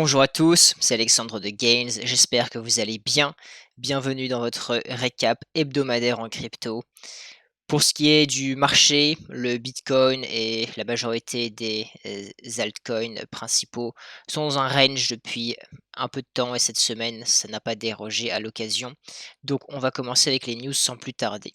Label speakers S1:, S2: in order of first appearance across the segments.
S1: Bonjour à tous, c'est Alexandre de Gains, j'espère que vous allez bien. Bienvenue dans votre récap hebdomadaire en crypto. Pour ce qui est du marché, le Bitcoin et la majorité des altcoins principaux sont dans un range depuis un peu de temps et cette semaine, ça n'a pas dérogé à l'occasion. Donc on va commencer avec les news sans plus tarder.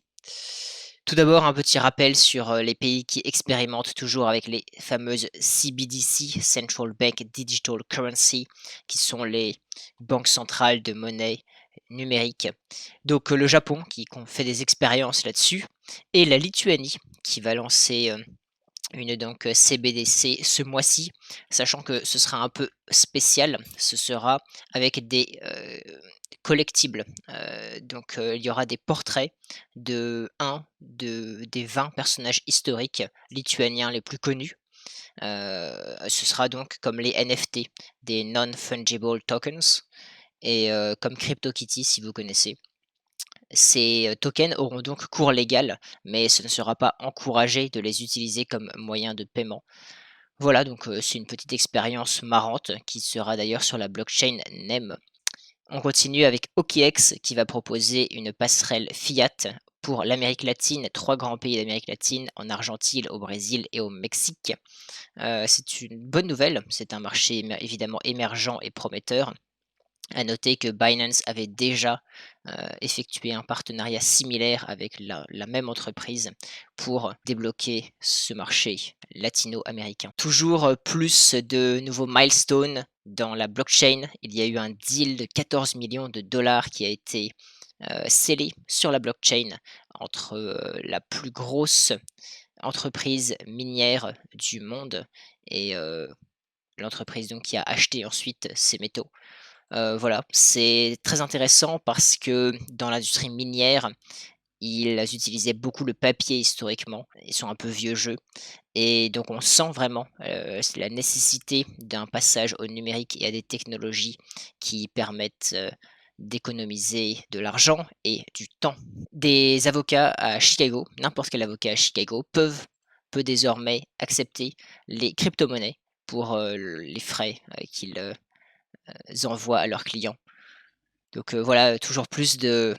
S1: Tout d'abord, un petit rappel sur les pays qui expérimentent toujours avec les fameuses CBDC, Central Bank Digital Currency, qui sont les banques centrales de monnaie numérique. Donc le Japon qui fait des expériences là-dessus, et la Lituanie qui va lancer une donc CBDC ce mois-ci, sachant que ce sera un peu spécial. Ce sera avec des collectibles. Il y aura des portraits des 20 personnages historiques lituaniens les plus connus. Ce sera donc comme les NFT, des non-fungible tokens, et comme CryptoKitty si vous connaissez. Ces tokens auront donc cours légal, mais ce ne sera pas encouragé de les utiliser comme moyen de paiement. Voilà, donc c'est une petite expérience marrante qui sera d'ailleurs sur la blockchain NEM. On continue avec OKX qui va proposer une passerelle fiat pour l'Amérique latine, 3 grands pays d'Amérique latine, en Argentine, au Brésil et au Mexique. C'est une bonne nouvelle, c'est un marché évidemment émergent et prometteur. À noter que Binance avait déjà effectué un partenariat similaire avec la même entreprise pour débloquer ce marché latino-américain. Toujours plus de nouveaux milestones dans la blockchain. Il y a eu un deal de 14 millions de dollars qui a été scellé sur la blockchain entre la plus grosse entreprise minière du monde et l'entreprise donc qui a acheté ensuite ces métaux. Voilà, c'est très intéressant parce que dans l'industrie minière, ils utilisaient beaucoup le papier historiquement. Ils sont un peu vieux jeu et donc on sent vraiment, c'est la nécessité d'un passage au numérique et à des technologies qui permettent, d'économiser de l'argent et du temps. Des avocats à Chicago, n'importe quel avocat à Chicago peut désormais accepter les cryptomonnaies pour, les frais, qu'ils, envoient à leurs clients. Donc voilà, toujours plus de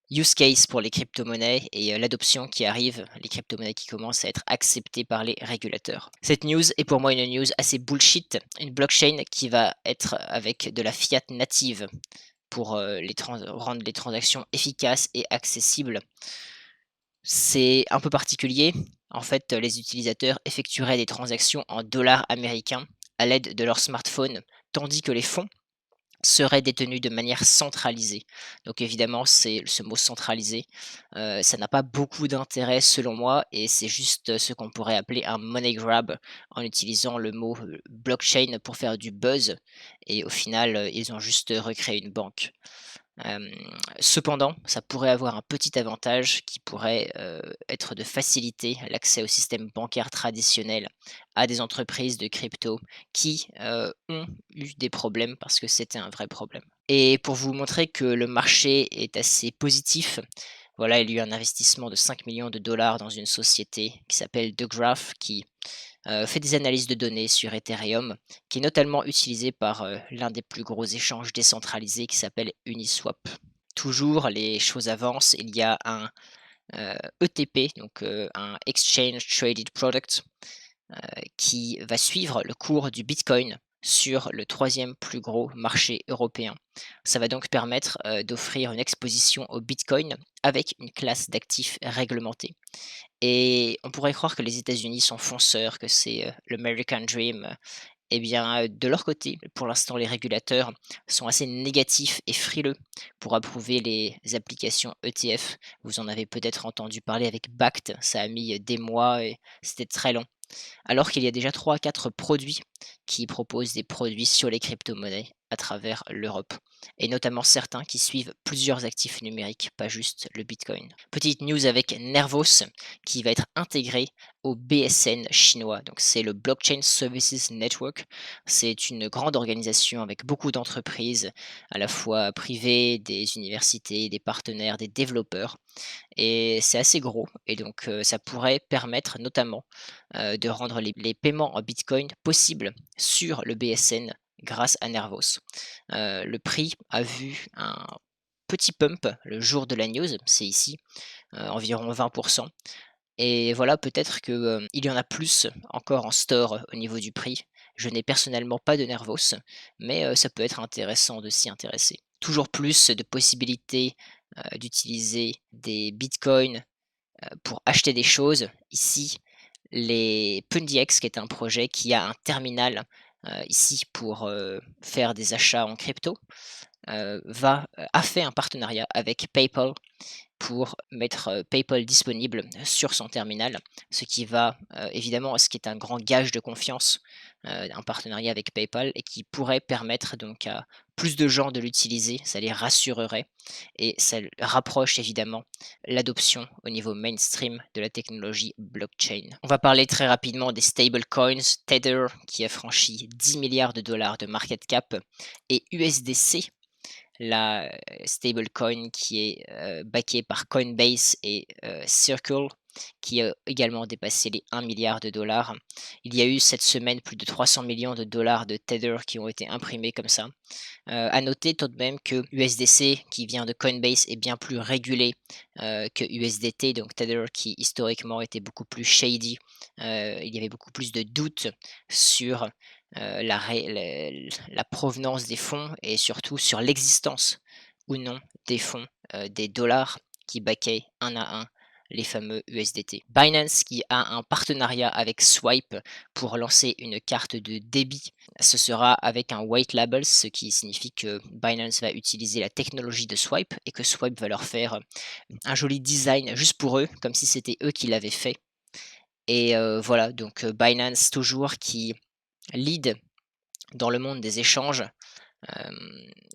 S1: use case pour les cryptomonnaies et l'adoption qui arrive, les cryptomonnaies qui commencent à être acceptées par les régulateurs. Cette news est pour moi une news assez bullshit, une blockchain qui va être avec de la fiat native pour rendre les transactions efficaces et accessibles. C'est un peu particulier. En fait, les utilisateurs effectueraient des transactions en dollars américains à l'aide de leur smartphone, tandis que les fonds serait détenu de manière centralisée. Donc évidemment, c'est ce mot centralisé, ça n'a pas beaucoup d'intérêt selon moi et c'est juste ce qu'on pourrait appeler un money grab en utilisant le mot, blockchain pour faire du buzz et au final, ils ont juste recréé une banque. Hem, Cependant, ça pourrait avoir un petit avantage qui pourrait, être de faciliter l'accès au système bancaire traditionnel à des entreprises de crypto qui, ont eu des problèmes parce que c'était un vrai problème. Et pour vous montrer que le marché est assez positif, voilà, il y a eu un investissement de 5 millions de dollars dans une société qui s'appelle The Graph qui fait des analyses de données sur Ethereum, qui est notamment utilisé par l'un des plus gros échanges décentralisés qui s'appelle Uniswap. Toujours, les choses avancent. Il y a un ETP, donc un Exchange Traded Product, qui va suivre le cours du Bitcoin sur le troisième plus gros marché européen. Ça va donc permettre d'offrir une exposition au Bitcoin avec une classe d'actifs réglementée. Et on pourrait croire que les États-Unis sont fonceurs, que c'est l'American Dream. Eh bien, de leur côté, pour l'instant, les régulateurs sont assez négatifs et frileux pour approuver les applications ETF. Vous en avez peut-être entendu parler avec Bakkt, ça a mis des mois et c'était très long. Alors qu'il y a déjà 3 à 4 produits qui proposent des produits sur les crypto-monnaies à travers l'Europe et notamment certains qui suivent plusieurs actifs numériques, pas juste le Bitcoin. Petite news avec Nervos qui va être intégré au BSN chinois, donc c'est le Blockchain Services Network. C'est une grande organisation avec beaucoup d'entreprises, à la fois privées, des universités, des partenaires, des développeurs et c'est assez gros et donc ça pourrait permettre notamment, de rendre les paiements en bitcoin possibles sur le BSN grâce à Nervos. Le prix a vu un petit pump le jour de la news, c'est ici, environ 20. Et voilà, peut-être que, il y en a plus encore en store au niveau du prix. Je n'ai personnellement pas de Nervos, mais ça peut être intéressant de s'y intéresser. Toujours plus de possibilités, d'utiliser des bitcoins, pour acheter des choses. Ici, les PundiX, qui est un projet qui a un terminal, ici pour, faire des achats en crypto, a fait un partenariat avec PayPal pour mettre, PayPal disponible sur son terminal, ce qui va, évidemment ce qui est un grand gage de confiance, un partenariat avec PayPal et qui pourrait permettre donc à plus de gens de l'utiliser, ça les rassurerait et ça rapproche évidemment l'adoption au niveau mainstream de la technologie blockchain. On va parler très rapidement des stablecoins, Tether qui a franchi 10 milliards de dollars de market cap et USDC, la stablecoin qui est, backée par Coinbase et Circle, qui a également dépassé les 1 milliard de dollars. Il y a eu cette semaine plus de 300 millions de dollars de Tether qui ont été imprimés comme ça. À noter tout de même que USDC, qui vient de Coinbase, est bien plus régulé, que USDT, donc Tether qui historiquement était beaucoup plus shady. Il y avait beaucoup plus de doutes sur, la provenance des fonds et surtout sur l'existence ou non des fonds, des dollars qui backaient un à un les fameux USDT. Binance qui a un partenariat avec Swipe pour lancer une carte de débit. Ce sera avec un white label, ce qui signifie que Binance va utiliser la technologie de Swipe et que Swipe va leur faire un joli design juste pour eux, comme si c'était eux qui l'avaient fait. Et voilà, donc Binance toujours qui lead dans le monde des échanges.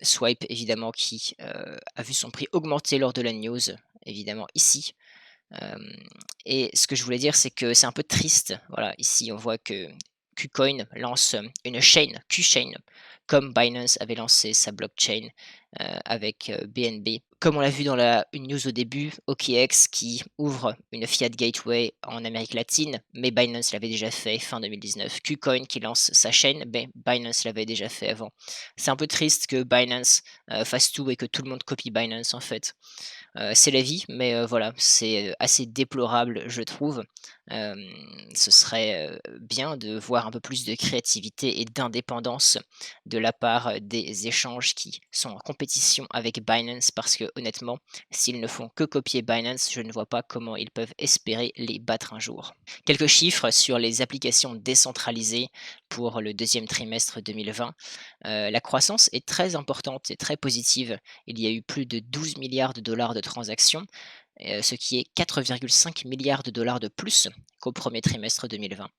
S1: Swipe évidemment qui, a vu son prix augmenter lors de la news, évidemment ici. Hem et ce que je voulais dire, c'est que c'est un peu triste. Voilà, ici on voit que KuCoin lance, une chaîne, KuChain, comme Binance avait lancé sa blockchain, avec, BNB. Comme on l'a vu dans la une news au début, OKX qui ouvre une fiat gateway en Amérique latine, mais Binance l'avait déjà fait fin 2019. KuCoin qui lance sa chaîne, beh, Binance l'avait déjà fait avant. C'est un peu triste que Binance, fasse tout et que tout le monde copie Binance en fait. C'est la vie, mais voilà, c'est, assez déplorable, je trouve. Hem, Ce serait, bien de voir un peu plus de créativité et d'indépendance de la part, des échanges qui sont en compétition avec Binance parce que honnêtement, s'ils ne font que copier Binance, je ne vois pas comment ils peuvent espérer les battre un jour. Quelques chiffres sur les applications décentralisées pour le deuxième trimestre 2020. La croissance est très importante et très positive. Il y a eu plus de 12 milliards de dollars de transactions, ce qui est 4,5 milliards de dollars de plus qu'au premier trimestre 2020.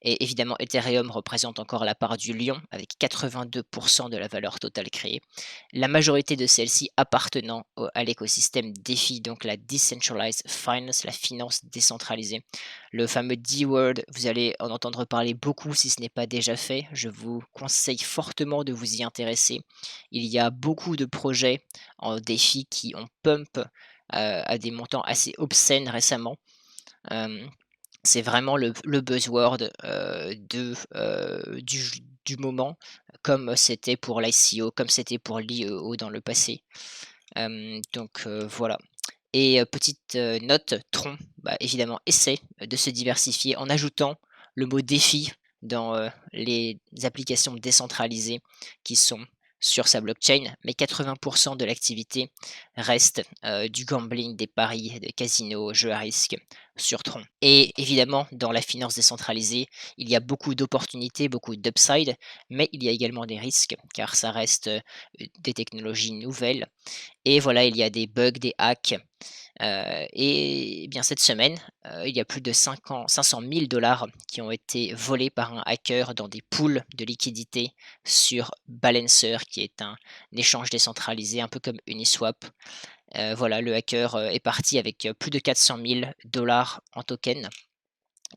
S1: Et évidemment, Ethereum représente encore la part du lion avec 82 de la valeur totale créée. La majorité de celles-ci appartenant à l'écosystème DeFi, donc la Decentralized Finance, la finance décentralisée. Le fameux D-word, vous allez en entendre parler beaucoup si ce n'est pas déjà fait. Je vous conseille fortement de vous y intéresser. Il y a beaucoup de projets en DeFi qui ont pump à des montants assez obscènes récemment. Hem, c'est vraiment le buzzword, du moment, comme c'était pour l'ICO, comme c'était pour l'IEO dans le passé. Donc voilà. Et petite, note, Tron, bah, évidemment essaie de se diversifier en ajoutant le mot défi dans, les applications décentralisées qui sont sur sa blockchain, mais 80 de l'activité reste, du gambling, des paris, des casinos, jeux à risque sur Tron. Et évidemment, dans la finance décentralisée, il y a beaucoup d'opportunités, beaucoup d'upside, mais il y a également des risques car ça reste, des technologies nouvelles et voilà, il y a des bugs, des hacks, et bien cette semaine, il y a plus de 500 000 qui ont été volés par un hacker dans des pools de liquidités sur Balancer, qui est un échange décentralisé, un peu comme Uniswap. Voilà, le hacker, est parti avec, plus de 400 000 en tokens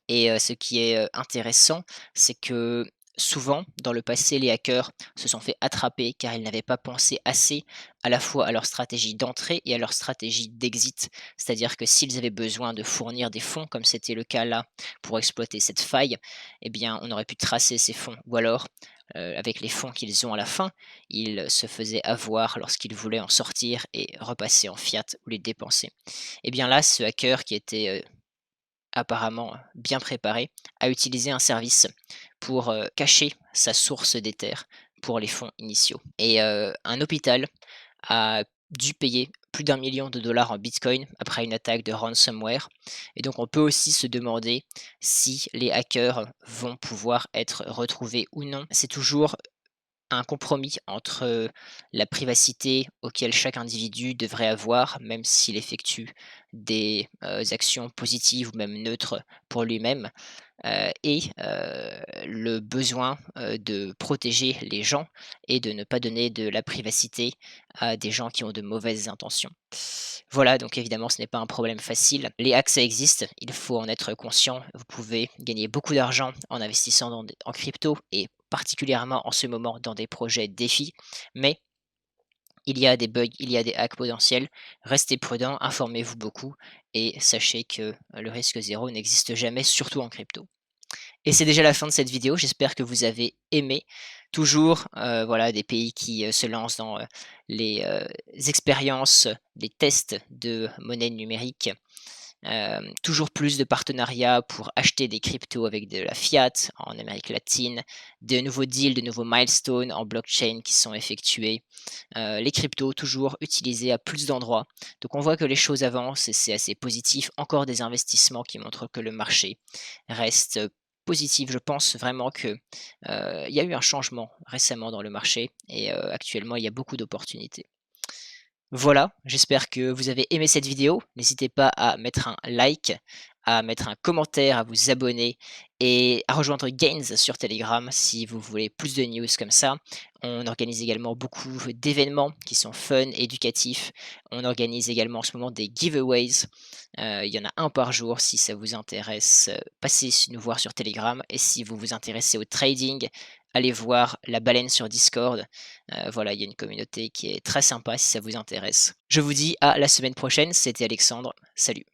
S1: et ce qui est, intéressant, c'est que Souvent, dans le passé, les hackers se sont fait attraper car ils n'avaient pas pensé assez à la fois à leur stratégie d'entrée et à leur stratégie d'exit. C'est-à-dire que s'ils avaient besoin de fournir des fonds, comme c'était le cas là pour exploiter cette faille, eh bien on aurait pu tracer ces fonds. Ou alors, avec les fonds qu'ils ont à la fin, ils se faisaient avoir lorsqu'ils voulaient en sortir et repasser en fiat ou les dépenser. Eh bien là, ce hacker qui était apparemment bien préparé, a utilisé un service pour, cacher sa source d'Ether pour les fonds initiaux et un hôpital a dû payer plus d'1 million de dollars en bitcoin après une attaque de ransomware et donc on peut aussi se demander si les hackers vont pouvoir être retrouvés ou non. C'est toujours un compromis entre la privacité auquel chaque individu devrait avoir, même s'il effectue des, actions positives ou même neutres pour lui-même, le besoin, de protéger les gens et de ne pas donner de la privacité à des gens qui ont de mauvaises intentions. Voilà, donc évidemment, ce n'est pas un problème facile. Les hacks, ça existe, il faut en être conscient. Vous pouvez gagner beaucoup d'argent en investissant en crypto et particulièrement en ce moment dans des projets défis, mais il y a des bugs, il y a des hacks potentiels. Restez prudent, informez-vous beaucoup et sachez que le risque zéro n'existe jamais, surtout en crypto. Et c'est déjà la fin de cette vidéo, j'espère que vous avez aimé. Toujours, voilà, des pays qui, se lancent dans, les, expériences, les tests de monnaie numérique. Toujours plus de partenariats pour acheter des cryptos avec de la fiat en Amérique latine, de nouveaux deals, de nouveaux milestones en blockchain qui sont effectués. Les cryptos toujours utilisés à plus d'endroits. Donc on voit que les choses avancent et c'est assez positif. Encore des investissements qui montrent que le marché reste positif. Je pense vraiment que, il y a eu un changement récemment dans le marché et actuellement il y a beaucoup d'opportunités. Voilà, j'espère que vous avez aimé cette vidéo. N'hésitez pas à mettre un like, à mettre un commentaire, à vous abonner et à rejoindre Gains sur Telegram si vous voulez plus de news comme ça. On organise également beaucoup d'événements qui sont fun, éducatifs. On organise également en ce moment des giveaways. Il y en a un par jour si ça vous intéresse. Passez nous voir sur Telegram et si vous vous intéressez au trading, allez voir La Baleine sur Discord. Voilà, il y a une communauté qui est très sympa si ça vous intéresse. Je vous dis à la semaine prochaine, c'était Alexandre, salut.